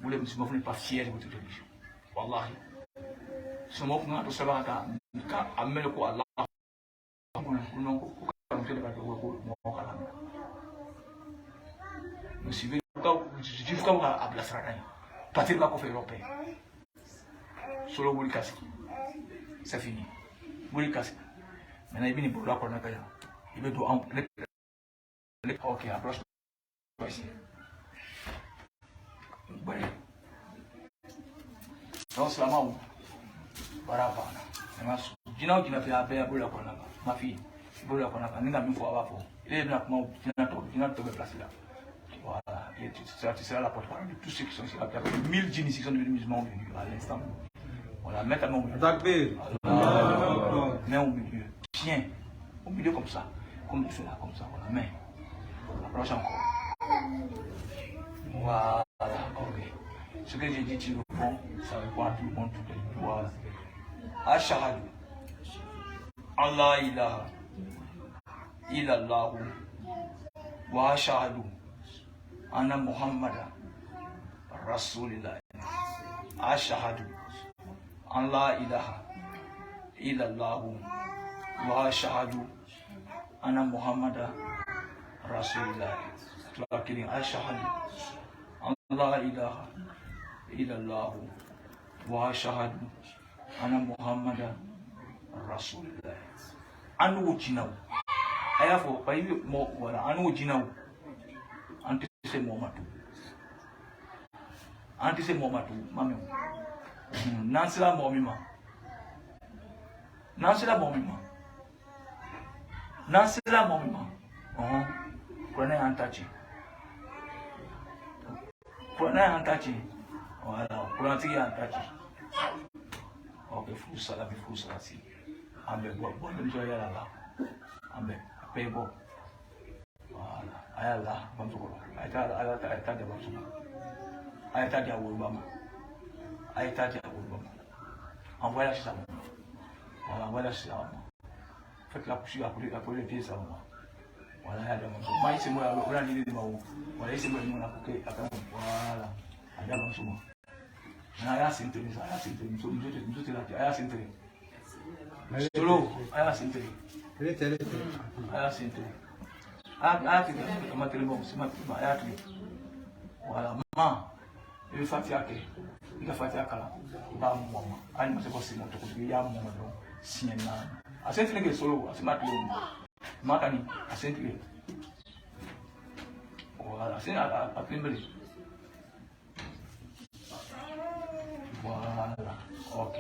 Vous les musulmans, vous n'êtes pas fiers de votre religion. Wallahi. Ce mot qu'on a tout ça, quand amène quoi Allah. Vous suivez, je vous comme à Blasrana. Partir pas qu'on fait européen. Solo vous le cassez. C'est fini. Vous le cassez. Maintenant, il vient pour la corona. Il veut tout en. Ok, approche. Ici. Donc, c'est la main. Barabana. Jina ujina pia pia bula kwa nanga. Mafi. Bula kwa nanga. Ninga mifo abapo. Il est blanc, jina tobe place là. Voilà. Et tu seras la porte-parole de tous ceux qui sont ici. 1000 djinns qui sont devenus musulmans venus à l'instant. Voilà, mets ta main au milieu. Main au milieu. Tiens. Au milieu comme ça. Comme tu fais là, comme ça. Voilà, main. Approche encore. Voilà, ok. Ce que j'ai dit, tu le prends, ça répond à tout le monde, tout le monde. Voilà. Ashahadu. Allah ilaha illallahu wa ashahadu anna Muhammadan Rasulullah. Ashahadu Allah ilaha illallahu wa ashahadu anna Muhammadan Rasulullah. Ashahadu Allah ilaha illallahu wa ashahadu anna Muhammadan Rasulullah. Anu jinaw. Aya fo pa ibi mo wala anu jinaw. Anti se momatu. Anti se momatu mami. Nansila momima. Nansila momima. Nansila momima. Kone antachi. Kone antachi. Voilà, kone antachi. Ok, fou ça si. Ambe bon joie là. Ambe paye bon. Voilà, ayala bamsoko. Ayata de bamsoko. Ayata de Obama. Ayata de Obama. Envoie ça. Voilà, voilà ça. Faites la poussière pour les pieds ça. Voilà, il y a des bamsoko. Moi ici moi on a dit moi. Voilà, ici moi on a coupé voilà. Ayata bamsoko. Aya senteni, aya senteni, mtoto lake, aya senteni. Solo, aya senteni. Aya senteni. Aya senteni, kama telebo, sima aya tu. Wala ma, ile fati yake, ile fati yakala, ba mama. Ani mse ko simo to ko ya mama do, siena. Asenteni ke solo, asima tu. Makani, asenteni. Wala, sen a primbele. Voilà, ok.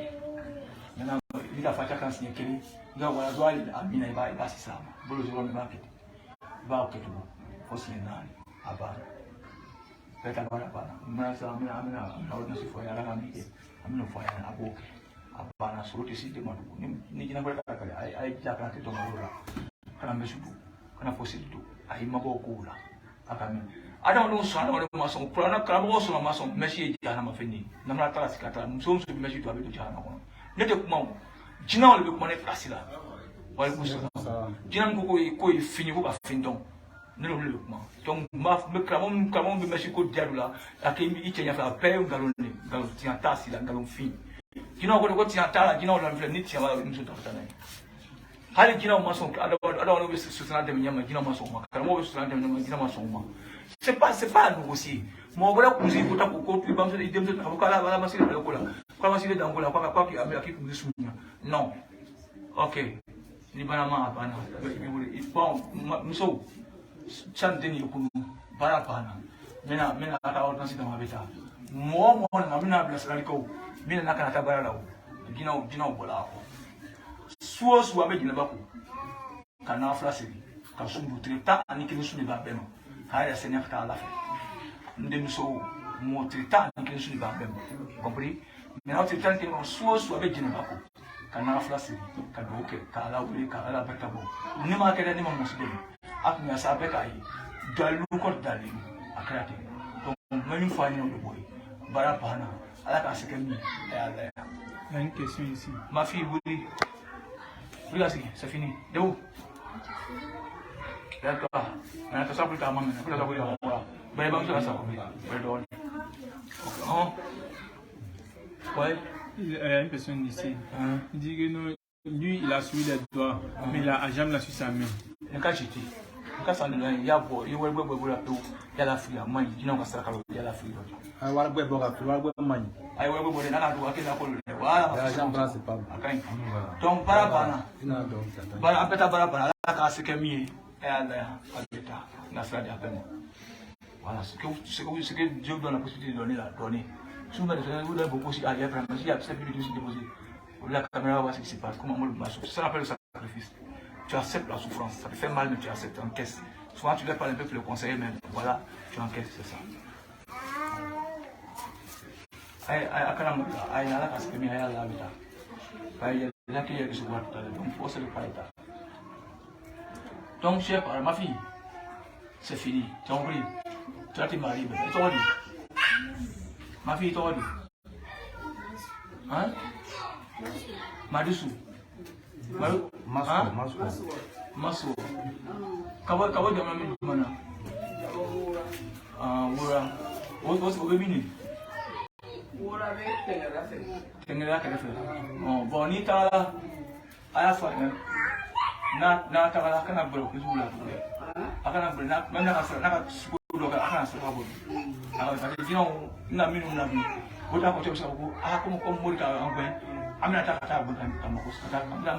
Maintenant, il a fait qu'un signe qu'il y a un droit à Mina et à Sissam. Vous le savez, il va au Kétou, au Sénégal, à Bana. Faites à Bana. Maintenant, ça amène à l'autre foyer à la Gambie, amène au foyer à Boke, à Bana, sur l'autre site de Madou. Ni qui n'a pas la carte, aïe, qui a planté ton aura. Quand on me suit, quand on a possible tout, aïe, ma beaucoup là, à Camille. Ada orang sana orang masuk, kerana kalau orang masuk, mesti jangan nama fendi. Nama tara sikata, musuh mesti tu habis tu jangan orang. Nanti aku mau, jina orang lebih mana plasila. Walaupun jina koi fini kau findong, nanti orang lebih mau. Tong maaf, kamu mesti kau diadulah. Akhirnya ichanya fala payung galon tiang tasila galon fin. Jina kau tiang tala, jina orang lebih ni tiang orang musuh tak tahu. Hari jina masuk, ada orang lebih susah nanti menyamai jina masuk mak. Kalau mau susah nanti menyamai jina masuk mak. C'est pas nous aussi. Mon voilà cousin pour ta pour tu vas me dire de avocat là voilà masser le cola. Quoi masser dans cola quoi qui a qui pour soutenir. Non. OK. Ni bana ma bana. Bon, nous sommes chanteni pour bana bana. Mena ata ordonnance dans ma beta. Moi na mina bless raliko. Mina nakana tabara lawo. Gina bola ko. Suwa be gina bako. Kana flasi. Ka sumbu treta ani ke sumbu ba beno. Haya Seigneur ta la fait. Nous sommes montrés tant que je suis pas même. Compris? Mais notre temps que nous soit avec Dieu bako. Kana flasi, kana oke, kana wuli, kana betabo. Ni ma kele ni ma musbe. Ak mi asa be kai. Dalu ko dalu. Akrate. Donc même fois ni on boy. Bara bana. Ala ka se kemi. Allah. Il y a une question ici. Ma fille oui. Regarde, c'est fini. De où? D'accord. Mais ça plus qu'à moi, mais ça plus qu'à moi. Ben, ça, ça, Ouais. Il y a une personne ici. Il dit que non, lui, il a suivi les doigts, mais il a jamais su sa main. Quand j'étais, quand ça nous a dit, il y a la fille, moi, il n'y a pas ça, il y a la fille. I want to go back to money. I will go to the voilà. Donc, Barabana. Barabana, Barabana, la c'est que mi est à la salle d'appel. Voilà, ce que Dieu donne la possibilité de donner la donnée. Souvent, vous donnez beaucoup aussi à l'ère, mais il y a cette vidéo déposée. La caméra va voir ce qui se passe, comment on le marche. Ça s'appelle le sacrifice. Tu acceptes la souffrance, ça te fait mal, mais tu acceptes, tu encaisses. Souvent, tu ne pas un peu le conseiller, mais voilà, tu encaisses, c'est ça. Donc, chef, ma fille, c'est fini. Tu as compris? Tu as été marié, mais tu as dit. Ma fille, tu as dit. Hein? Madusu. Maso. Kabo jamaa mimi mana. Wura. What's the meaning? Wura be tengera fe. Bonita aya fa na ta kana bro kuzula. Akana bro na mena na sikudo akana sababu. Akana jino na minu na bi. Wota ko tebisa ko ko muri ka angwe. Amina ta bukan kama kuskata amina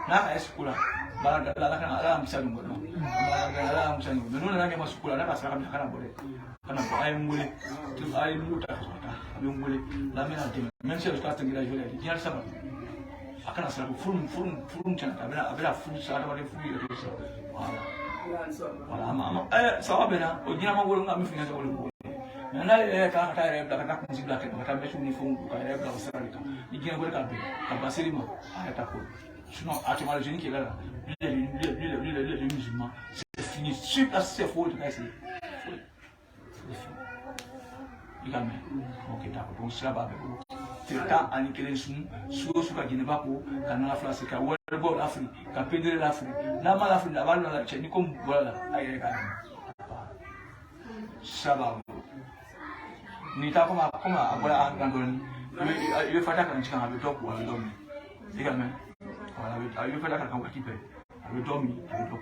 na ka eskula bala kana ala msanu ngono ala msanu ngono na ngema skula na kasaka kana bole kana ko ay ngule tu ay muta ta abi ngule la mena te même si le cas tengira jole di jar sama akana sala furum chanta abela furum sa wale fuyi to so wala mama sawabena o jina mangolo ngami finya to wole nana ka ta re bla ka kunzibla ka ta besu ni fungu ka re bla saralika igina gore ka be ka basilima ayata ko sinon atimalo jeni ki là les musulmans c'est fini super c'est faux de ça c'est également ok d'accord donc cela va avec vous teta ani kelen su ka jini bako kana la France ka webo l'Afrique ka pedre l'Afrique na mal l'Afrique la balle la cheni comme voilà aye ka ça va nita koma agora angandoni ibe fata kan chika habe top wa domi également voilà ibe fata kan kwa kipe habe domi habe top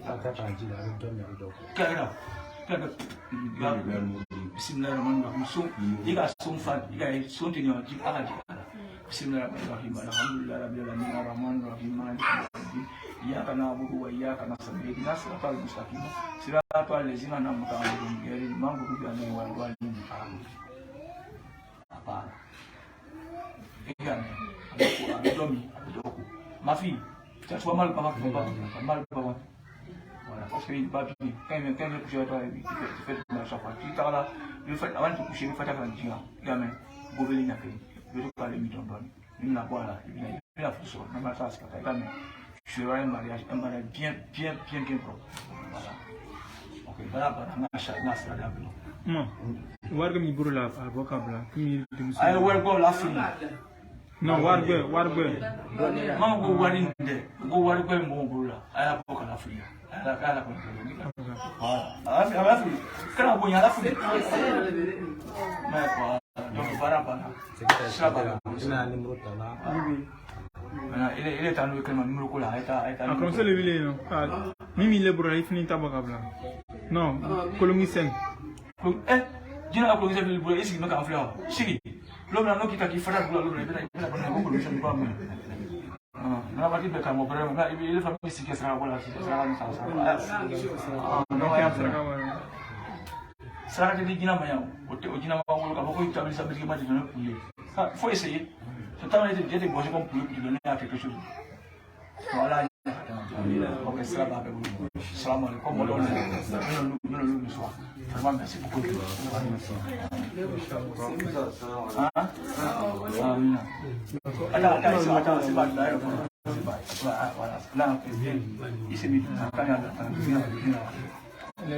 Fata kan jila habe domi habe top kera bismillahirrahmanirrahim so iga son fa iga son tinyo ji ala ji bismillahirrahmanirrahim alhamdulillahi rabbil alamin arrahmanirrahim maliki yawmiddin iyyaka na'budu wa iyyaka nasta'in ihdinas siratal mustaqim siratal ladzina an'amta 'alaihim ghairil maghdubi 'alaihim waladdallin apa igane adomi adoko ma fille tu as mal pas voilà parce que il pas bien quand je couche toi il fait dans chaque fois tu t'as là le fait avant de coucher il faut faire un dia gamin gobeli na fait je te parler mi ton don il la voilà il a fait ça non mais ça c'est pas gamin je vais un mariage bien propre voilà ok voilà na ça là non warga mi buru la vocabula mi ay warga la fini non warga mama go warga mo buru la ay ko la fini ala ko ala fini kana bonya la fini mais quoi donc barabana ça va ina ni mrota la il est en nous que numéro ko la eta comme ça le vile non mimi le buru la fini tabakabla non kolongi 5 jina ko ngise bil bulu isi maka afla sigi lomna no kita ki fata bulu lomna bela bana ko bulu shan bam na ba ti be ka mo bere na ile fa mi sigi sara wala sigi sara ni sa no ya sara ti jina ma yaw o jina ma wolo ka ko tabli sa bi ma ti no poulet faut essayer c'est tant été j'étais bossé comme poulet qui donner à quelque chose voilà ok ça va avec vous salam alaikum le soir vraiment merci beaucoup attends c'est pas voilà là il s'est mis attends là il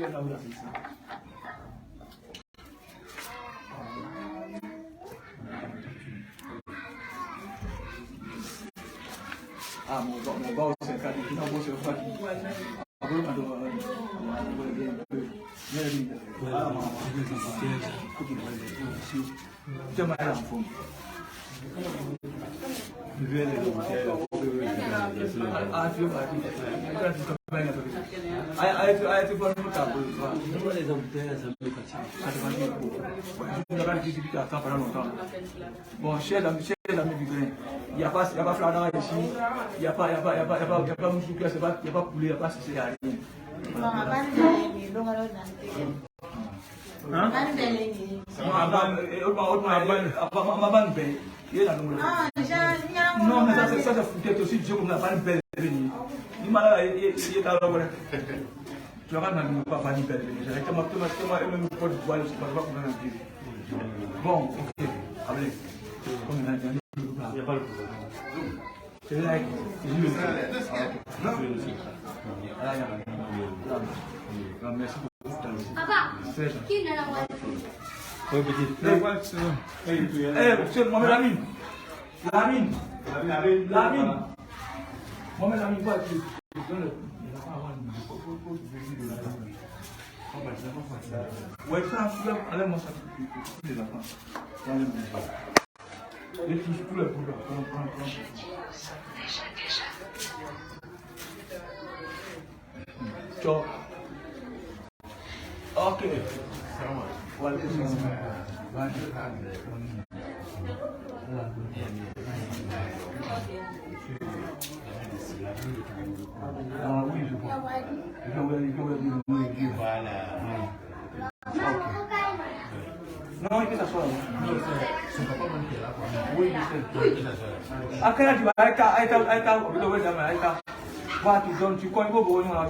est là mon gars, c'est le cas de Bon, chers amis du grain, il n'y a pas flaneur ici, il n'y a pas moussou, il n'y a pas poulet, il n'y a pas ceci, il n'y a rien. Non, mais ça c'est foutu aussi, Dieu comme la panne belle venue. Il m'a là, il est à l'heure. Tu vas pas panne belle venue. J'ai tellement même pas de poil, je ne sais pas comment on dit. Bon, ok, allez. Il n'y a pas le problème. C'est là, merci beaucoup. Papa, qui est là? Oui, petit. Monsieur, Mohamed Lamine. Lamine. Mohamed Lamine, quoi, tu donnes ouais, ça, allez-moi ça. Les enfants. Les filles, tous les problèmes. Ciao. Ok. Ah oui, je vois. Voilà. Non, il peut s'asseoir. Oui, je sais. À quel âge tu vas être tu donnes, tu connais pas beaucoup. Non, pas.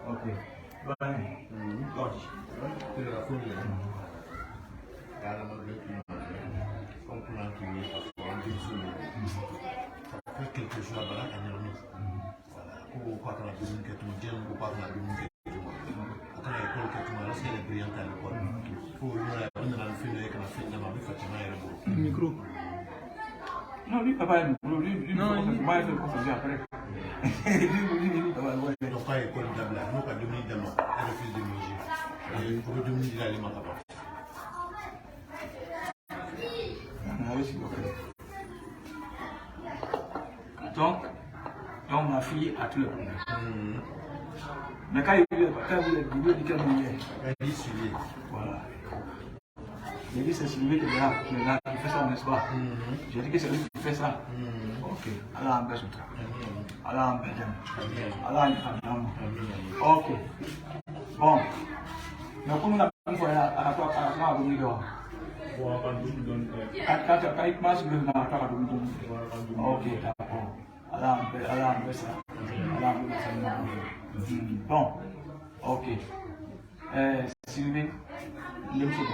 Ok. Quelque chose à la pour pas qu'on a besoin que tu me dises, pour pas qu'on a besoin que tu me dises. Quand l'école que tu m'as laissé les brillants à l'école, pour nous, on a fait le micro. Non, lui, papa, lui, non, moi, je vais le après. Lui, papa, ouais. Donc, pas l'école d'Abla, nous, pas Dominique Dama, elle refuse de manger. Pour Dominique, il a les mains papa. Donc, ma fille a tout le problème. Mais quand il dit qu'elle mouillait, elle dit suivi. Voilà. J'ai dit c'est Sylvie qui est là, qui fait ça, n'est-ce pas? J'ai dit que c'est lui qui fait ça. Ok. Allah empêche le travail. Allah empêche. Allah empêche. Ok. Bon. Mais comme on a une fois à toi, à Dominique, quand il passe, il va à Dominique. Ok, d'accord. Allah empêche ça. Allah empêche ça. Bon. Ok. Sylvie, il me faut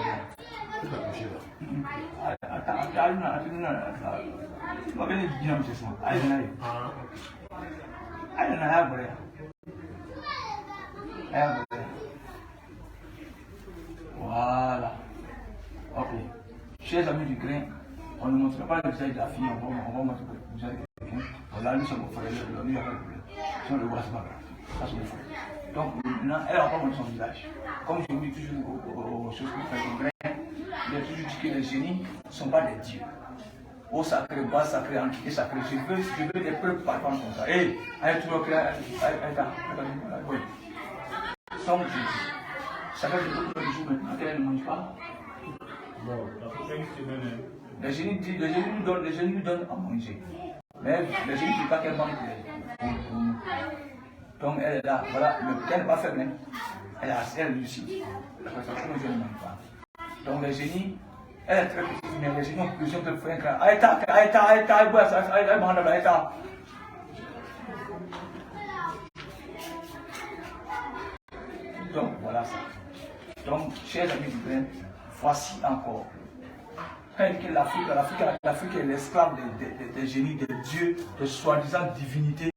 voilà. Ok. Chers amis du grain, on ne montrera pas le visage de la fille, on va montrer le visage de quelqu'un. Voilà, nous sommes au frère, nous, il n'y a pas de problème. Si on le voit, c'est pas grave. Ça, c'est faux. Donc, maintenant, elle a encore montré son village. Comme je vous dis toujours aux choses que vous faites, j'ai toujours dit que les génies ne sont pas des dieux. Au sacré, bas sacré, entité sacrée. Je veux des preuves par rapport à ça. Et, elle est toujours claire. Oui. Donc, je dis, ça fait beaucoup de jours maintenant qu'elle ne mange pas. Les génies lui donnent à manger. Mais les génies ne disent pas qu'elle mange. Donc elle est là, voilà, mais elle n'est pas fermée. Elle réussit. La prestation ne mange pas. Donc les génies, elle est très petite, mais les génies ont plusieurs de faire un cran. Aïta. Donc voilà ça. Donc, chers amis du Bénin, voici encore. L'Afrique est l'esclave des génies, des dieux, des soi-disant divinités.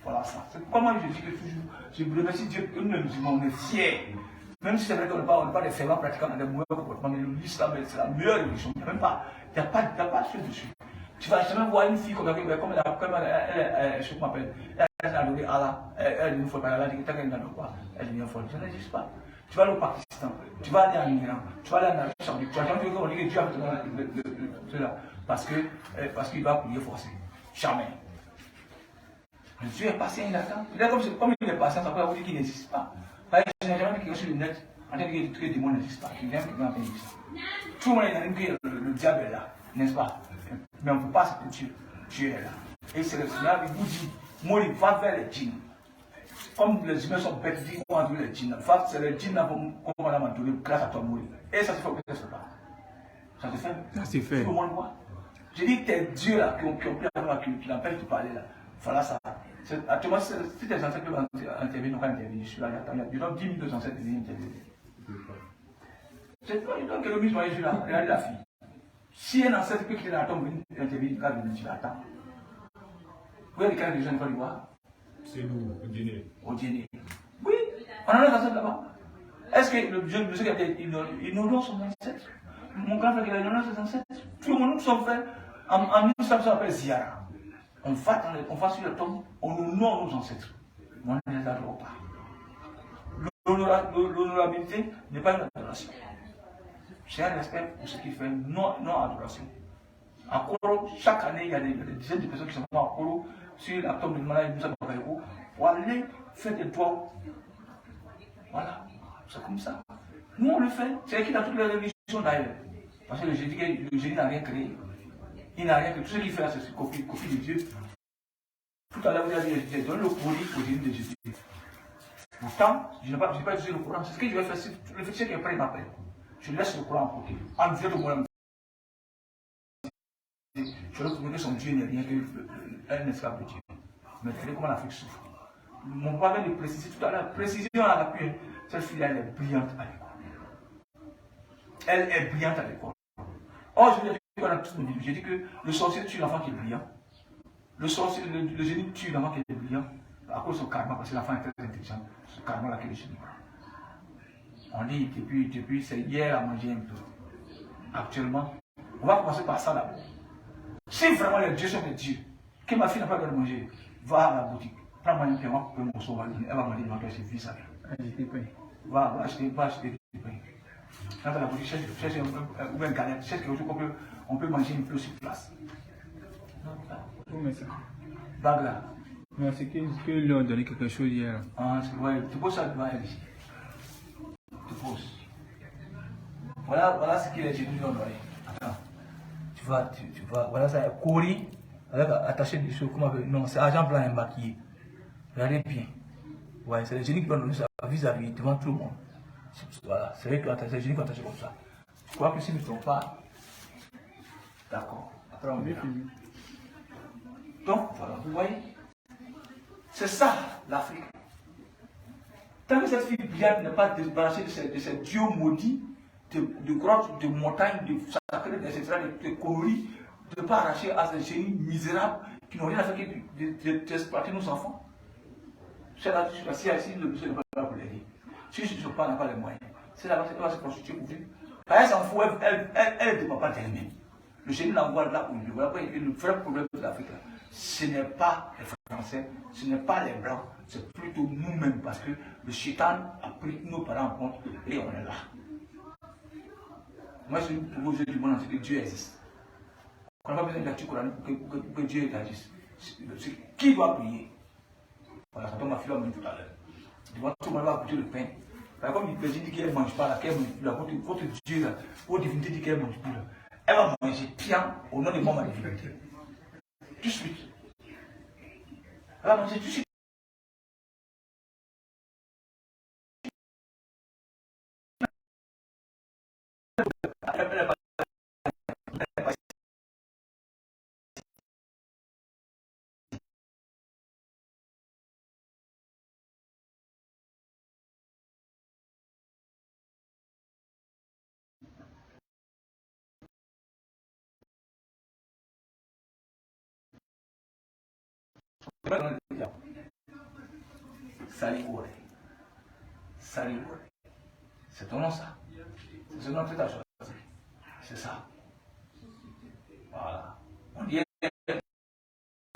Voilà ça. C'est pourquoi moi je dis que toujours, je vous remercie Dieu, que nous les musulmans, on est fiers. Même si c'est vrai qu'on n'est pas des fervents pratiquants, on a des mauvais comportements, mais l'islam c'est la meilleure religion. Il n'y a même pas, il n'y a pas de chose dessus. Tu vas jamais voir une fille comme elle, je m'appelle, elle a adoré Allah, elle ne faut pas Allah, elle n'a pas, elle devient folle. Ça n'existe pas. Tu vas aller au Pakistan, tu vas aller en Iran, tu vas aller en Arabie Saoudite, tu vas jamais dire que Dieu a fait cela parce qu'il va prier forcé. Jamais. Dieu est patient, il attend. Comme il est patient, ça peut vous dire qu'il n'existe pas. Je n'ai jamais vu quelqu'un sur le net en train de dire que les démons n'existent pas. Qu'il vient quelqu'un en existe. Tout le monde est dans que le diable est là, n'est-ce pas? Mais on ne peut pas se dire Dieu est là. Et c'est le Seigneur qui vous dit, moi, il va vers les djinns. Comme les humains sont bêtes, ils vont entourer les djinns. C'est les djinns qu'on va m'entourer grâce à toi, mourir. Et ça se fait ou ça se fait pas? Ça se fait? Ça se fait. Tout le monde voit. Je dis, tes dieux là, qui ont pris la main, qui l'empêchent de parler là. Voilà ça. Actuellement, si tes ancêtres peuvent intervenir, on va intervenir. Je suis là, je donne 10 000 ancêtres de intervenir. C'est pas, je donne quelques minutes, je suis là, regardez la fille. Si un ancêtre peut quitter la tombe, intervenir, il va venir, tu l'attends. Vous voyez les cas des gens de voir? C'est nous, au dîner. Au dîner. Oui, on en a un ancêtre là-bas. Est-ce que le Dieu qui a été ignorant son ancêtre? Mon grand frère qui a ignoré ses ancêtres. Tout le monde, nous sommes faits. En nous, ça s'appelle Ziara. On va sur le tombe, on honore nos ancêtres. Mais on ne les adore pas. L'honorabilité n'est pas une adoration. C'est un respect pour ce qu'il fait, non adoration. En Koro, chaque année, il y a des dizaines de personnes qui sont en Koro sur la tombe de Malaya Moussa Bakayoko pour aller faire des doigts. Voilà, c'est comme ça. Nous, on le fait. C'est écrit dans toutes les religions d'ailleurs. Parce que le génie n'a rien créé. Il n'a rien créé. Tout ce qu'il fait là, c'est copie de Dieu. Tout à l'heure, vous avez dit, j'ai donné le Coran au génie de Jésus. Pourtant, je n'ai pas utilisé le Coran. C'est ce que je vais faire. Le fait qu'il prenne m'appelle. Je laisse le Coran à côté. En disant de moi, je veux que son Dieu n'est rien qu'un esclave de Dieu. Mais regardez comment l'Afrique souffre. Mon papa vient de préciser tout à l'heure. Précision à l'appui. Cette fille-là, elle est brillante à l'école. Elle est brillante à l'école. Or, je dis que le sorcier tue l'enfant qui est brillant. Le génie tue l'enfant qui est brillant. À cause de son karma, parce que l'enfant est très intelligent. Ce karma-là que le génie prend. On dit depuis c'est hier à manger un peu. Actuellement, on va commencer par ça d'abord. Si vraiment les dieux sont des dieux, que ma fille n'a pas besoin de manger, va à la boutique, prends-moi un pain, on va couper un morceau, elle va manger devant toi, c'est ça. Va acheter du pain. Quand à la boutique, cherche une galette, cherche quelque chose qu'on peut manger un peu sur place. Où met ça? Bagla. Mais c'est qu'ils lui ont donné quelque chose hier. Ah, c'est vrai, tu poses ça devant elle ici. Tu poses. Voilà ce qu'il est chez nous. Attends. Tu vas, voilà ça, Kori, avec attaché dessus, comment on appelle? Non, c'est argent blanc et maquillé. Regardez bien. Ouais, c'est les génies qui vont donner ça vis-à-vis, devant tout le monde. Voilà, c'est les génies qui vont attacher comme ça. Je crois que si nous ne trompons pas, d'accord. Après on verra. Donc, voilà, vous voyez, c'est ça l'Afrique. Tant que cette fille brillante n'est pas débarrassée de ces dieux maudits, de grottes, de montagnes, de sacrés, etc., de coloris, de ne pas arracher à ces génies misérables qui n'ont rien à faire que d'exploiter nos enfants. C'est là, si le monsieur n'est pas là pour l'aider, si je ne n'a pas les moyens, c'est là-bas qu'elle va se prostituer pour vivre. Elle s'en fout, elle ne dépend pas d'elle-même. Le génie l'envoie là où il veut. Voilà le vrai problème de l'Afrique. ce n'est pas les Français, ce n'est pas les Blancs, c'est plutôt nous-mêmes parce que le Shaitan a pris nos parents en compte et on est là. Moi, je vous propose du monde entier que Dieu existe. On n'a pas besoin de lecture coranique pour que Dieu existe. C'est qui doit prier? Voilà, quand ma fille va me dire tout à l'heure. Devant tout le monde va goûter le pain. Comme il dit qu'elle ne mange pas, là, qu'elle ne mange plus, là, votre Dieu, là, votre divinité dit qu'elle ne mange plus, là. Elle va manger bien au nom de moi, ma divinité. Tout de suite. Elle va manger tout de suite. Saligore. Saligore. C'est ton nom ça. C'est ce nom que tu as choisi. C'est ça. Voilà. On dit que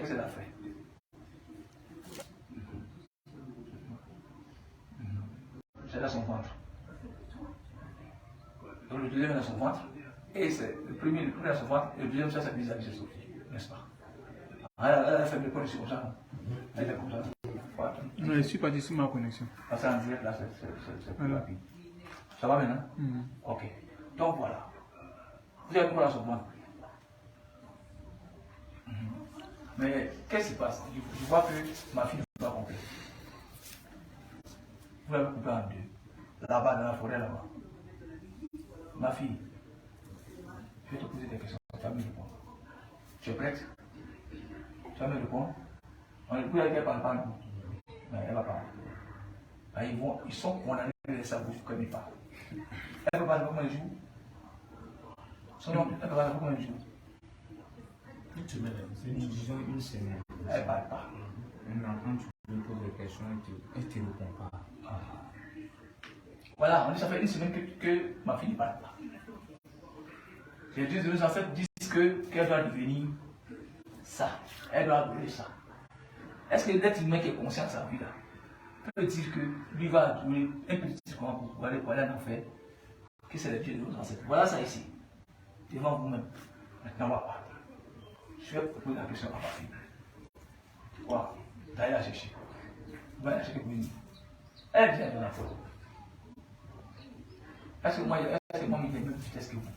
c'est la fin. C'est dans son ventre. Donc le deuxième est dans son ventre. Et c'est le premier dans son ventre. Et le deuxième, ça, c'est vis-à-vis de Sophie. N'est-ce pas? Elle a fait des connexions comme ça. Elle fait comme ça. Voilà. Non, je suis parti sur ma connexion. Parce qu'en direct là, c'est plus rapide. Ça va maintenant? Ok. Donc voilà. Vous avez quoi dans son ventre? Mais qu'est-ce qui se passe? Je vois que ma fille ne peut pas comprendre. Vous l'avez coupé en deux. Là-bas, dans la forêt, là-bas. Ma fille, je vais te poser des questions. Tu vas me répondre. Tu es prête? Tu vas me répondre? On est plus avec elle, parle pas nous. Mais elle va parler. Là, ils sont condamnés de sa bouche comme ils parlent. Elle peut parler combien de jours? Son nom, elle peut parler combien de jours? Une semaine. Disons une semaine. Elle ne parle pas. Maintenant, quand tu lui poses des questions, elle ne te répond pas. Voilà, on dit ça fait une semaine que ma fille ne parle pas. Les dieux de nos ancêtres disent qu'elle doit devenir ça. Elle doit brûler ça. Est-ce que l'être humain qui est conscient de sa vie là peut dire que lui va brûler un petit coin pour aller en enfer? Que c'est les dieux de nos ancêtres. Voilà ça ici. Devant vous-même. Maintenant on va parler. Je vais poser la question à ma fille. Voilà. D'aller la chercher. Vous allez la chercher pour venir. Elle vient de la faute. Est-ce que moi, il est même plus vitesse que vous?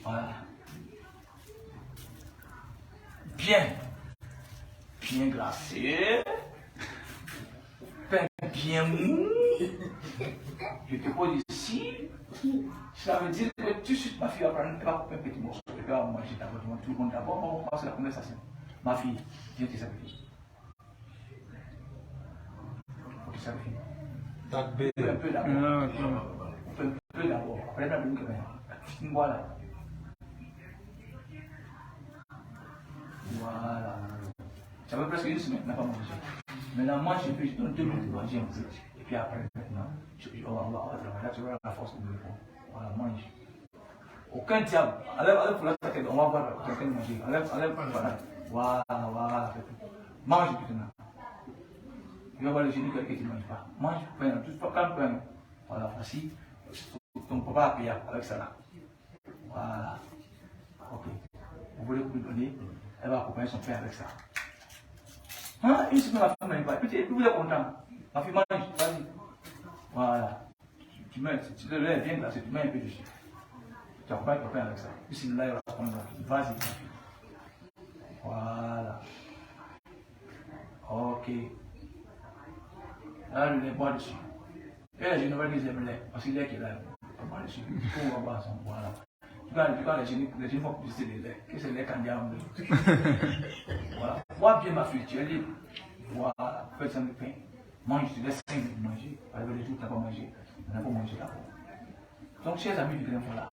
Voilà. Bien glacé, pain bien mou. Je te pose ici. Ça veut dire que tout de suite, ma fille va prendre un petit morceau et va manger d'abord devant tout le monde. D'abord, on va commencer la conversation. Ma fille, viens te servir. Faut te servir. Un peu d'abord. Un peu d'abord. Après, la petite voilà. Voilà. Ça fait presque une semaine, n'a pas mangé. Maintenant, moi, je donne 2 minutes de manger un peu. Et puis après, maintenant, on va travailler. Là, tu vois la force de me répondre. Voilà, mange. Aucun diable. Allez pour la tête, on va voir quelqu'un manger. Allez, voilà. Voilà. Mange maintenant. Tu vas voir le génie que tu ne manges pas. Mange, pain, tout pas comme pain. Voilà, voici. Ton papa a payé avec ça là. Voilà. Ok. Vous voulez vous lui donner? Elle va accompagner son père avec ça. Hein? Une semaine, la femme n'a pas. Puis vous êtes content. Ma fille mange, vas-y. Voilà. Tu mets, si le lait est bien glacé, tu mets un peu dessus. Tu accompagnes ton père avec ça. Puis si le lait va prendre la fille, vas-y, ma fille. Voilà. Ok. Là, le lait boit dessus. Et là, je ne vais pas dire le lait, parce que le lait qui est là, on boit dessus. Pour on boit son, voilà. Tu vois, les génies vont publiciter les laits. Qu'est-ce que c'est les candiats? Voilà. Vois bien ma fille, tu es libre. Voilà. Fais ça de pain. Mange, tu laisses 5 minutes manger. Avec les jours, tu n'as pas mangé. On n'a pas mangé d'abord. Donc, chers amis du grand voilà.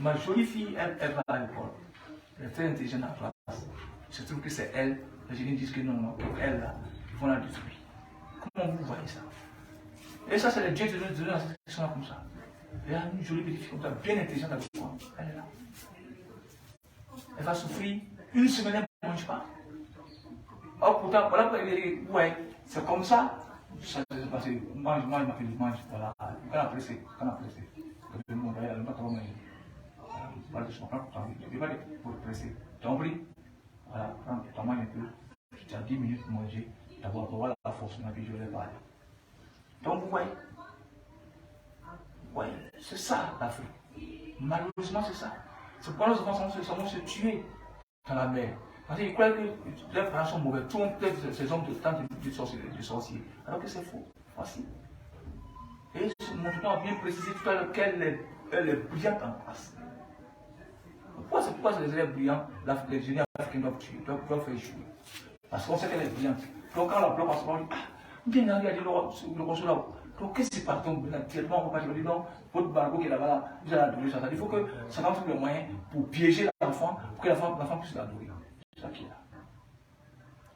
Ma jolie fille, elle va à l'école. Elle est très intelligente en classe. Je trouve que c'est elle. Les génies disent que non, que elle là, ils vont la détruire. Comment vous voyez ça? Et ça, c'est les dieux de nos ancêtres qui sont là comme ça. Elle a une jolie petite fille comme ça, bien intelligente avec moi. Elle est là. Elle va souffrir une semaine, elle mange pas. Or, pourtant, voilà, ouais, c'est comme ça. Ça s'est passé. Mange, il m'a fait mange. Voilà. Quand après, c'est. Le monde, il n'a pas trop mangé. Voilà, je comprends. Il va pour presser. Tu as compris? Voilà, tu manges un peu. Tu as 10 minutes pour manger. D'abord, pour voir la force, puis je vais parler. Donc, vous voyez. Ouais, c'est ça l'Afrique. Malheureusement, c'est ça. C'est pourquoi nos enfants vont se tuer dans la mer. Parce qu'ils croient que les parents sont mauvais. Tout le monde peut être ces hommes de temps de sorciers. Alors que c'est faux. Voici. Et mon tuteur a bien précisé tout à l'heure qu'elle est brillante en classe. Pourquoi c'est les élèves brillants, les génies africains doivent faire échouer? Parce qu'on sait qu'elle est brillante. Donc quand on la bloque, on se dit, bien regardez le consul là. Donc qu'est-ce qui se passe? Donc tellement on va pas dire, non, votre barbeau qui est là-bas, vous allez adorer ça. Il faut que ça trouve le moyen pour piéger l'enfant, pour que l'enfant puisse l'adorer. C'est ça qui est là.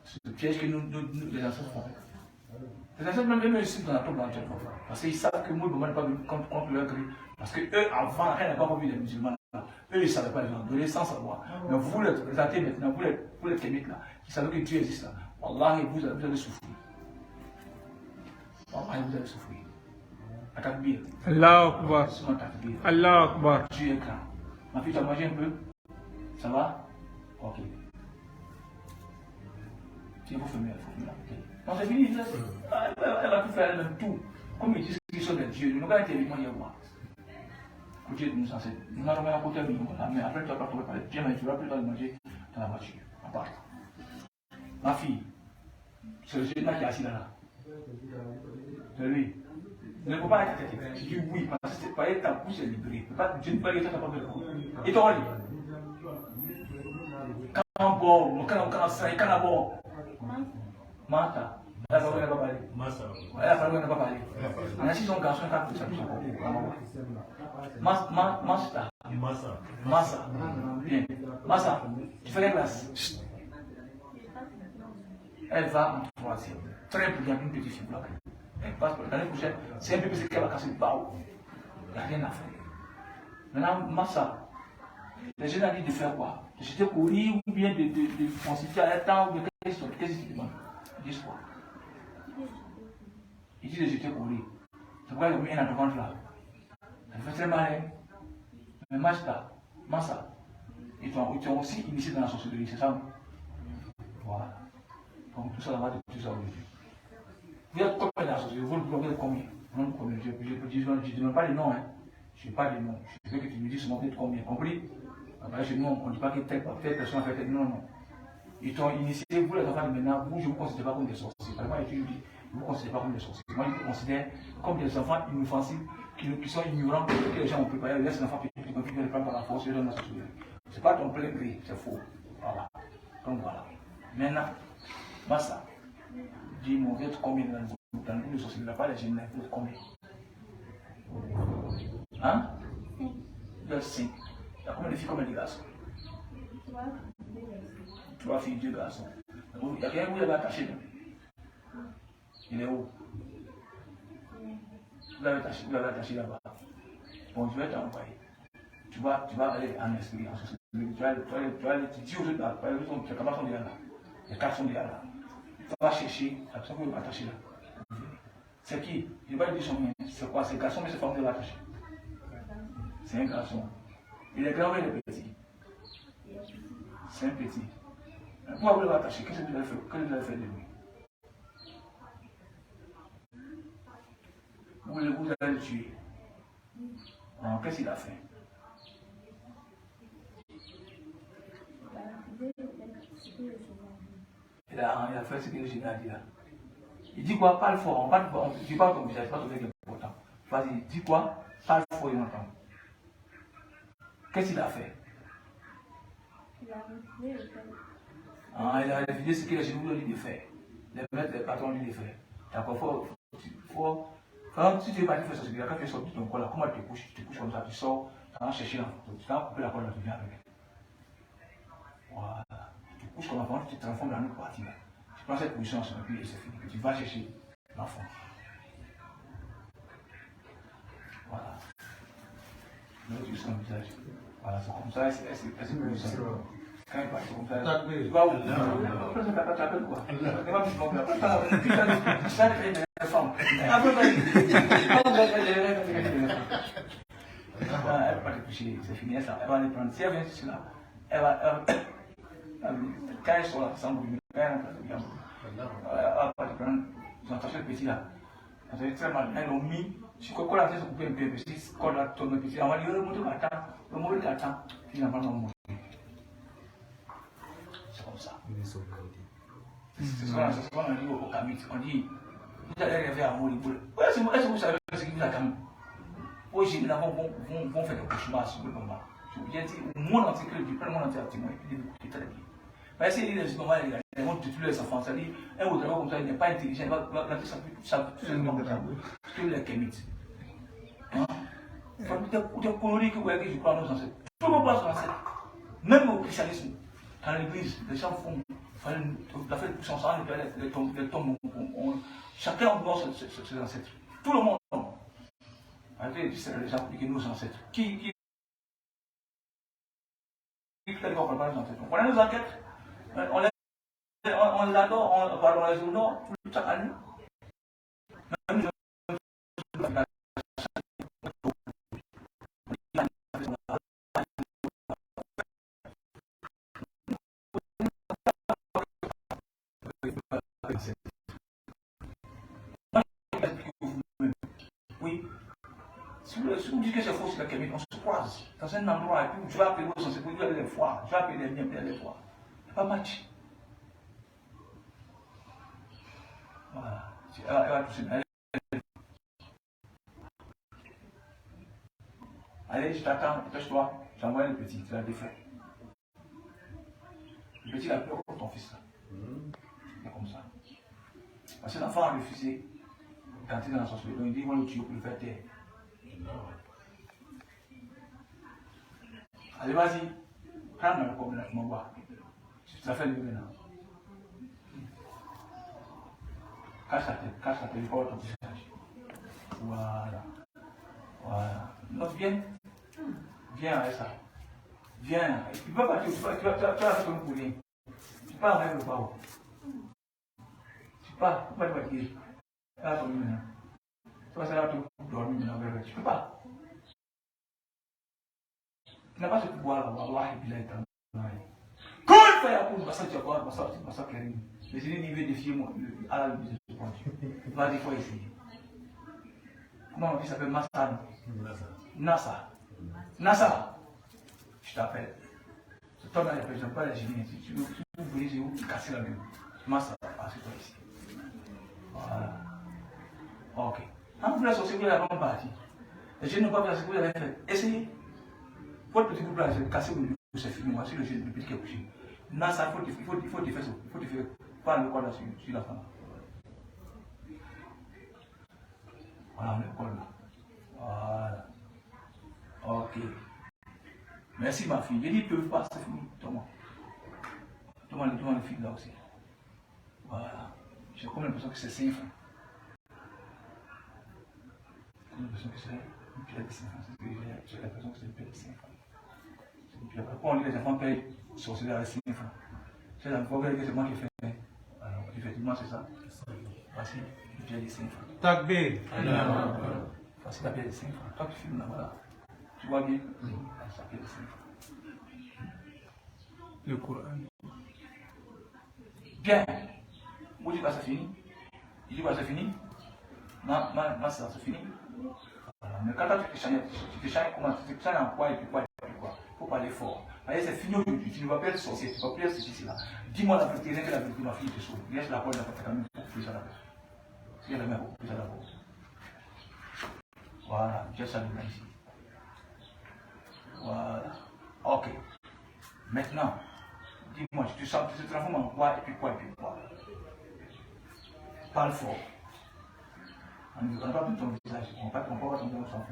C'est le piège que nous les ancêtres font. Les ancêtres même ici dans la tombe d'Antenne. Parce qu'ils savent que moi, je ne vais pas contre leur gré. Parce qu'eux, avant, rien n'a pas vu les musulmans. Eux, ils ne savaient pas les adorer sans savoir. Mais vous les présentez maintenant, vous les kémites là, qui savez que Dieu existe là. Wallah, vous allez souffrir. Wallah, vous allez souffrir. Takbir. Allah Akbar. Allah Akbar. Tu es grand. Ma fille, tu as mangé un peu? Ça va? Ok. Il faut fermer la bouteille. Non, c'est fini. Elle va tout faire elle-même, tout. Comme ils disent qu'ils sont des dieux, nous n'avons pas été y avoir. Écoutez, nous sommes nous n'avons pas un côté mais après tu vas pas trouver par les pieds, mais tu vas plus le manger dans la voiture, à part. Ma fille, c'est le général qui est assis là. C'est lui. Ne faut pas être tête. Tu dis oui, parce que c'est pas ta bouche est libérée. Tu ne peux pas dire que tu n'as pas besoin de coup. Et toi, quand on quand Mata. Elle a parlé, elle n'a pas parlé. Elle a parlé, elle n'a pas parlé. Mais si son garçon est appelé, ça peut Massa. Bien. Massa, tu fais les classes. Elle va en troisième. Très brillante, une petite fille blanche. Elle passe pour l'année prochaine. C'est un peu plus qu'elle va casser le barreau. Il n'y a rien à faire. Maintenant, Massa, les jeunes ont dit de faire quoi? De jeter courir ou bien de constituer à un temps ou bien qu'est-ce qu'ils demandent? Ils disent quoi? Ils disent de jeter courir. C'est pourquoi ils ont mis un devant là. Ça fait très mal. Mais Massa, ils t'ont aussi initié dans la sorcellerie, c'est ça? Voilà. Donc tout ça là-bas, tout ça aujourd'hui. Vous êtes combien dans la sorcellerie? Vous êtes combien? Je ne demande pas les noms. Je ne sais pas les noms. Je veux que tu me dises seulement combien. Compris? Chez nous, on ne dit pas que telle personne a fait tel. Non. Ils t'ont initié, vous les enfants de maintenant, vous, je ne vous considère pas comme des sorciers. Par exemple, je dis, je ne vous considère pas comme des sorciers. Moi, je vous considère comme des enfants inoffensifs, qui sont ignorants, que les gens ont préparé, ils laissent l'enfant petit, qui viennent le prendre par la force, ils donnent la sorcellerie. Ce n'est pas ton plein gré, c'est faux. Voilà. Donc voilà. Maintenant, Massa, dis-moi, vous êtes combien dans le groupe de sorcellerie? Il n'y a pas les génies, vous êtes combien? Hein? Vous êtes 5. Il y a combien de filles, combien de garçons? 3 filles, 2 garçons. Il y a quelqu'un où il est attaché là. Il est où? Vous l'avez attaché là-bas. Bon, je vais t'envoyer. Tu vas aller en esprit, en société. Tu vas aller, tu dis aux autres là, les camarades sont déjà là. Les 4 sont déjà là. Tu vas chercher, la personne qui est attachée là. C'est qui? Je ne vais pas dire son nom. C'est quoi? C'est un garçon, mais c'est pas qui est attaché. C'est un garçon. Il est grand, mais il est petit. C'est un petit. Pourquoi vous l'avez attaché? Qu'est-ce que vous avez fait de lui? Vous allez le tuer. Alors, qu'est-ce qu'il a fait? Il a fait ce que le génie a dit là. Il dit quoi? Parle fort. Je ne dis pas ton visage, c'est pas ton truc important. Vas-y, dis quoi? Parle fort, il entend. Qu'est-ce qu'il a fait? Il a refusé ce que les génies lui ont dit de faire. Les maîtres, les patrons lui ont dit de faire. D'accord, si tu es parti faire ça, quand tu es sorti de ton corps là, comment tu te couches comme ça, tu sors, tu vas chercher l'enfant, tu vas couper la corde là, tu viens avec. Voilà. Tu te couches comme l'enfant, tu te transformes dans une autre partie là. Tu prends cette position et puis c'est fini, tu vas chercher l'enfant. Voilà. Là, tu sens le visage. Voilà, c'est comme ça, c'est position. Quand il parle comme ça, Takbir. tu vas où? Après, ça t'appelle quoi? Il va me demander. Après, ça fait des femmes. Après, elle va pas te coucher, c'est fini ça. Elle va les prendre. Si elle vient ici là, elle va. Quand elle sort là, sans bruit, quand elle va pas te prendre. Ils ont attaché le petit là. Ça fait très mal. Elles l'ont mis. Si quoi la tête se coupe un peu, si quoi la tourne le petit, on va dire le moteur qu'attend, le moteur qu'attend, finalement on monte. C'est comme ça. C'est ce qu'on a dit au Kamit. On dit, vous allez rêver à mourir. Est-ce que vous savez ce qu'il vous a Kamit? Aujourd'hui, nous vont faire des cauchemars sur le moment. Je dis, au monde entier, le monde entier a témoigné. Il est très bien. Mais si les gens vont tuer les enfants, ça dit, un autre comme ça, il n'est pas intelligent, il va lancer ça tout les kémites. Il faut des coloris que vous voyez que je parle à nos ancêtres. Tout le monde parle aux ancêtres. Même au christianisme, dans l'église, les gens font la fête de sang, les tombes, chacun honore ses ancêtres. Tout le monde. C'est les gens qui nos ancêtres. Qui parle pas nos ancêtres. On connaît nos enquêtes. On l'adore, on les honore chaque année. Même oui. Si vous dites que c'est faux, c'est la Kémite, on se croise dans un endroit et puis je vais appeler vos ancêtres pour dire les fois, je vais appeler les miens, les fois. Il n'y a pas match. Voilà. Elle va toucher. Allez, je t'attends, dépêche-toi. J'envoie le petit, tu l'as défait. Le petit, il a peur pour ton fils là. C'est comme ça. Parce que l'enfant a refusé d'entrer dans la sorcellerie. Donc il dit, moi le tuyau pour le faire taire. Allez, vas-y. Prends le corps là, tu m'envoies. Ça fait le maintenant. Cache la tête, il faut ton visage. Voilà. Voilà. Non, viens. Viens avec ça. Viens. Tu peux pas, tu vas faire ton poulet. Tu pars avec le pao. Tu pars, tu peux pas te dire. Là, ton maintenant. Tu vas là, tu dormir maintenant. Tu peux pas. Tu n'as pas ce pouvoir là. Wallah, il est là. Quand il fait la poule, tu vas voir, tu vas clair. Mais c'est une défier moi, à la limite, je pense. Vas-y, il faut essayer. Comment on dit, ça s'appelle Massan? Nassa. Je t'appelle. Je t'en ai appelé, je n'aime pas les génies. Si tu veux briser ou casser la gueule. Massa, assieds-toi ici. Voilà. Ok. Quand vous la sorcière, vous avez la bonne partie. Les génies n'ont pas fait ce que vous avez fait. Essayez. Votre petit groupe là, c'est casser le mur, c'est fini. Moi, c'est le génie, le petit qui est couché. Nassa, il faut te faire ça. Il faut te faire. Pas le corps là sur la femme. Voilà, le corps là. Voilà. Ok. Merci ma fille. J'ai dit, ils ne peuvent pas, c'est fini. Thomas le fil là aussi. Voilà. J'ai comme l'impression que c'est 5 francs. J'ai l'impression que c'est une pierre de 5 francs. J'ai l'impression que c'est une pierre de 5 francs. C'est une pierre. Pourquoi on dit que les enfants payent sorcellerie avec 5 francs? C'est la fois que c'est moi qui fais. Alors, effectivement, c'est ça. Voici une pierre de 5 francs. Takbir. Voici la pierre de 5 francs. Toi, tu filmes là, voilà. Tu vois bien? Ça pierre de 5 francs. Le Coran. Bien. Vous dites que c'est fini? Il dit que c'est fini? Ça c'est fini? Voilà. Mais quand tu te changes comment? Tu te changes en quoi et puis quoi? Il faut parler fort. C'est fini aujourd'hui, tu ne vas pas être sorcier, tu ne vas plus être ceci là. Dis-moi la vérité, rien que la vérité, ma fille te sauve. Laisse la porte de la porte quand même pour plus à la porte. Si elle a la main, plus à la porte. Voilà, j'ai ça de ici. Voilà. Ok. Maintenant, dis-moi, tu te transformes en quoi et puis quoi et puis quoi? Parle fort. On ne va pas tout ton visage, on ne va pas ton sang.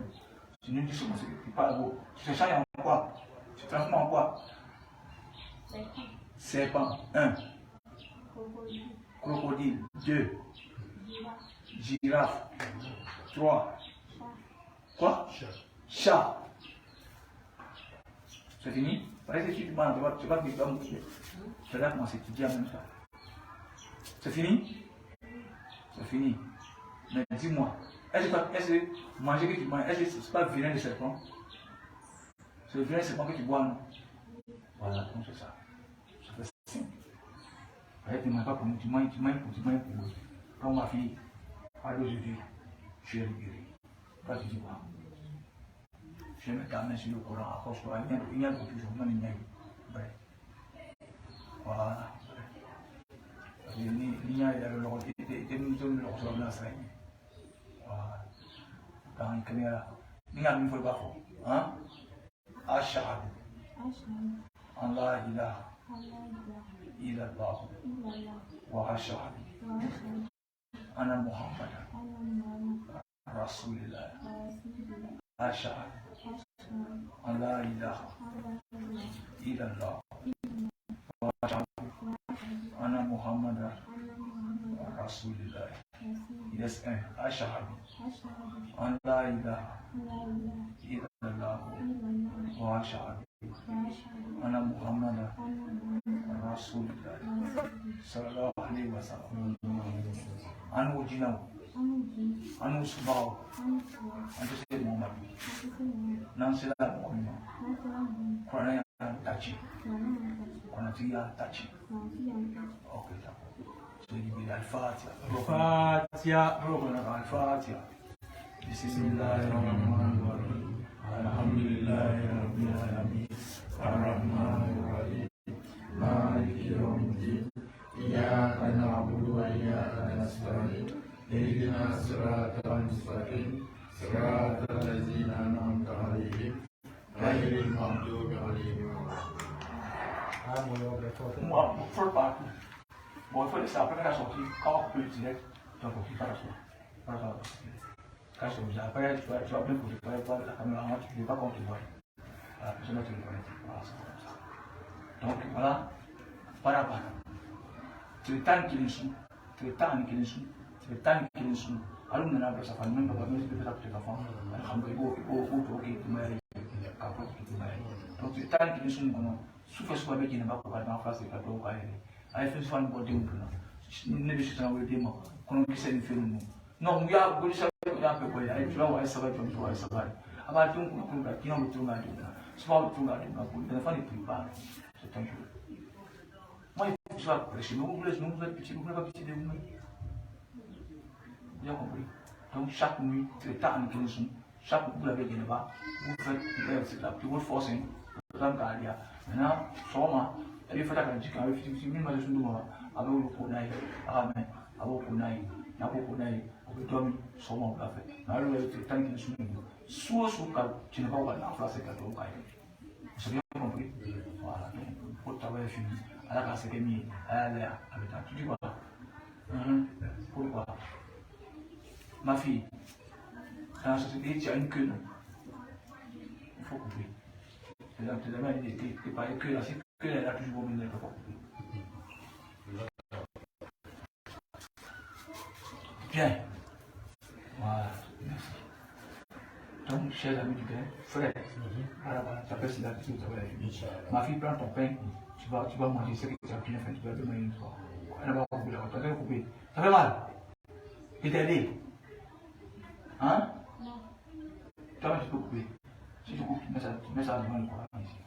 Tu nous dis souvent, tu parles beau. Tu te changes en quoi? Tu te transformes en quoi? Serpent. 1. Crocodile. 2. Girafe. 3. Quoi? Chat. C'est fini? Parce que si tu demandes, tu vas vivre dans mon pied. Tu vas commencer à étudier en même temps. C'est fini? C'est fini. Mais dis-moi, est-ce que manger que tu manges, est-ce que ce n'est pas vilain de serpent? C'est le vilain de serpent que tu bois, non? Voilà, donc c'est ça. C'est simple. Tu ne manges pas pour nous, tu manges pour nous. Quand ma fille a d'aujourd'hui, je suis libéré. Toi, tu dis quoi? Je mets ta main sur le Coran, accroche-toi, il y a beaucoup de choses, il y a bref. Voilà. Il y a le ressort de la salle. Voilà. Dans une caméra, il y a une fois hein? Ashhadu an la ilaha illallah wa ashhadu anna Muhammadan Rasulullah. Ashhadu an la ilaha illallah wa ashhadu anna Muhammadan Rasulullah. Yes, ashhadu an la ilaha illallah wa ashhadu anna Muhammadan Rasulullah. Sallallahu alaihi wasallam. Anu jinaw, anu subaw, anu se Muhammad. Nan sila Muhammad. Kurana yang tachi, kurana tiga tachi. Okay, tak. Jadi bila Al-Fatiha. Al-Fatiha. Al-Fatiha. Bismillahirrahmanirrahim. Alhamdulillahirabbil alamin. Ar-Rahmanir Rahim. Maliki yaumiddin. Iyyaka na'budu wa iyyaka nasta'in. Ihdinas siratal mustaqim. Siratal ladzina an'amta 'alaihim ghairil maghdubi 'alaihim. Moi, faut le pas. Bon, il faut laisser après la sortie, quand on peut le direct, donc on ne peut pas la sortie. Quand je vous appelle, tu vas bien pour te faire la caméra, tu ne veux pas qu'on te voie. Voilà, je vais te le connaître. Voilà, c'est comme ça. Donc voilà, para. C'est le temps qui est sous. C'est le temps qui est sous. C'est le temps qui est sous. Alors on a appris ça, même pas même si tu fais ça pour tes enfants. Alhamdulillah, donc c'est le temps qui est sous. Souffle sur avec qui n'est pas pour aller en face de la tour. Aí fez fã do tempo, não deixa eu ver tema, quando que se ele fez não, eu já vou deixar eu já pego aí, aí já vai saber como vai saber, agora tem um aqui não tem nada, só o tem nada, não tem fã de privado, você tem que, mas já parece não vai pedir, não vai pedir de já comprei, então chaque nuit tratar naquele som, chaque vous l'avez gagné pas, vous faites c'est la plus grosse force, dans le cas maintenant, sûrement il faut que tu aies fait une mise à jour avec le Konaï, avec le Konaï, avec le Konaï, avec le Domi, sur mon café. Alors, il faut que tu aies soit tu n'as pas en place avec le Konaï. Vous avez bien compris? Voilà, pour le travail fini. À la classe, c'est mis à l'air avec un. Tu dis quoi? Pourquoi? Ma fille, dans la société, tu as une queue. Il faut couper. Tu n'as pas une queue là. Que elle a toujours besoin d'être coupée. Bien. Voilà. Merci. Donc, chers amis du bien, frère, tu appelles cela que tu vas faire. Ma fille, prends ton pain, tu vas manger ce que tu as bien fait, tu vas te manger une fois. Elle va couper la tu vas couper. Ça fait mal. Il t'a aidé. Hein? Toi, tu peux couper. Si tu coupes, tu mets ça devant le Coran ici.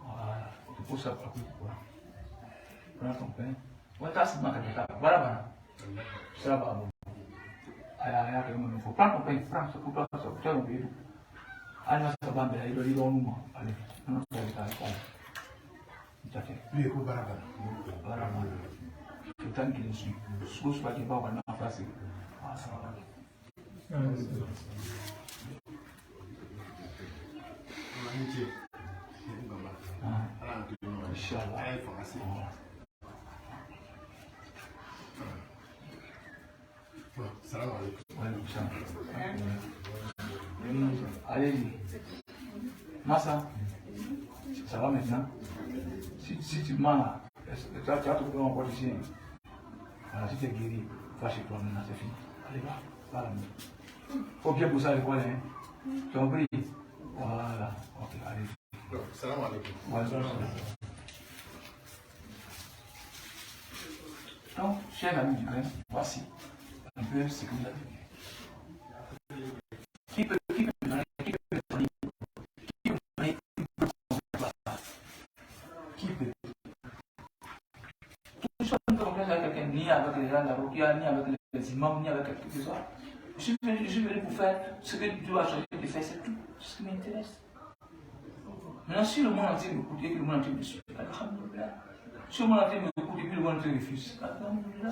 Voilà, tu poses ça pour quoi? Prends ton pain. Voilà, c'est ma caméra. Voilà. Ça va bon. Il faut prendre ton pain, prends ça, coupe ça, tu as un peu. Allez, ça va bien, il doit dire nous. Allez, on va faire ça. Tu as fait. Lui, écoute, Barabara. C'est le temps qu'il est su. Sous ce qui va avoir en face. Ah, ça va. Inch'Allah. Salam alaikum. Allez-y. Massa, ça va maintenant? Si tu mens là, tu as trouvé un pote ici. Voilà, si tu es guéri, va chez toi maintenant, c'est fini. Allez, va là. Faut bien pousser à l'école, hein. Tu as compris? Voilà, ok, allez. Salam alaikum. Donc, chers amis du grain, voici un peu ce que vous avez vu. Qui peut donner une Qui peut Tout ça ne peut pas faire quelqu'un ni avec les gens de la Rokia, ni avec les imams, ni avec quelque chose. Je suis venu pour faire ce que Dieu a choisi de faire, c'est tout ce qui m'intéresse. Maintenant, si le monde entier m'écoute et que le monde entier me suit, alhamdoulilah. Si le monde entier m'écoute et que le monde entier refuse, alhamdoulilah.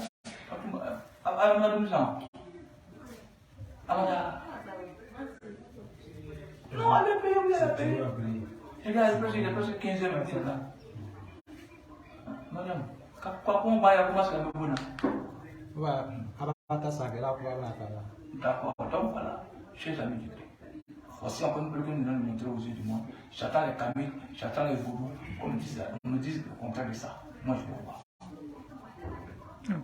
Non, elle a payé, elle a payé. Regarde, il est presque 15 heures maintenant. Madame, quand on va y avoir ça, c'est bon. D'accord, donc voilà, chers amis du Christ. Voici encore un peu que nous allons montrer aux yeux du monde. J'attends les caméras, j'attends les vaudous. On me dit le contraire de ça. Moi, je peux voir.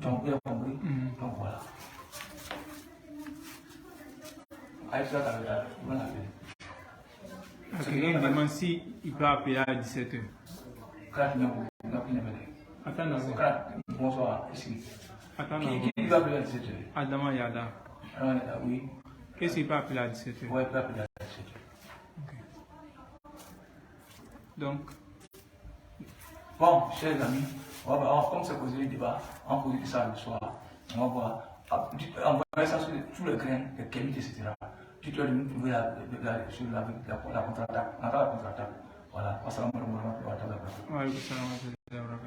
Donc, vous avez compris. Donc, voilà. Aïcha, vous l'avez. Ok, il demande si il peut appeler à 17h. Attends, bonsoir, ici. Attends, Qui va appeler à 17h? Adama Yada. Oui. Qu'est-ce qu'il peut appeler à 17h? Oui, il peut appeler à 17h. Donc, bon, chers amis, comme c'est posé le débat, on pose ça le soir. On va voir. Envoyez ça sur tous les grains, les qualités, etc. Dites-leur de nous trouver la contre-attaque. On attend la contre-attaque. Voilà. Assalamu alaikum wa rahmatullahi wa barakatuh. wa alaikum salam wa rahmatullahi wa barakatuh.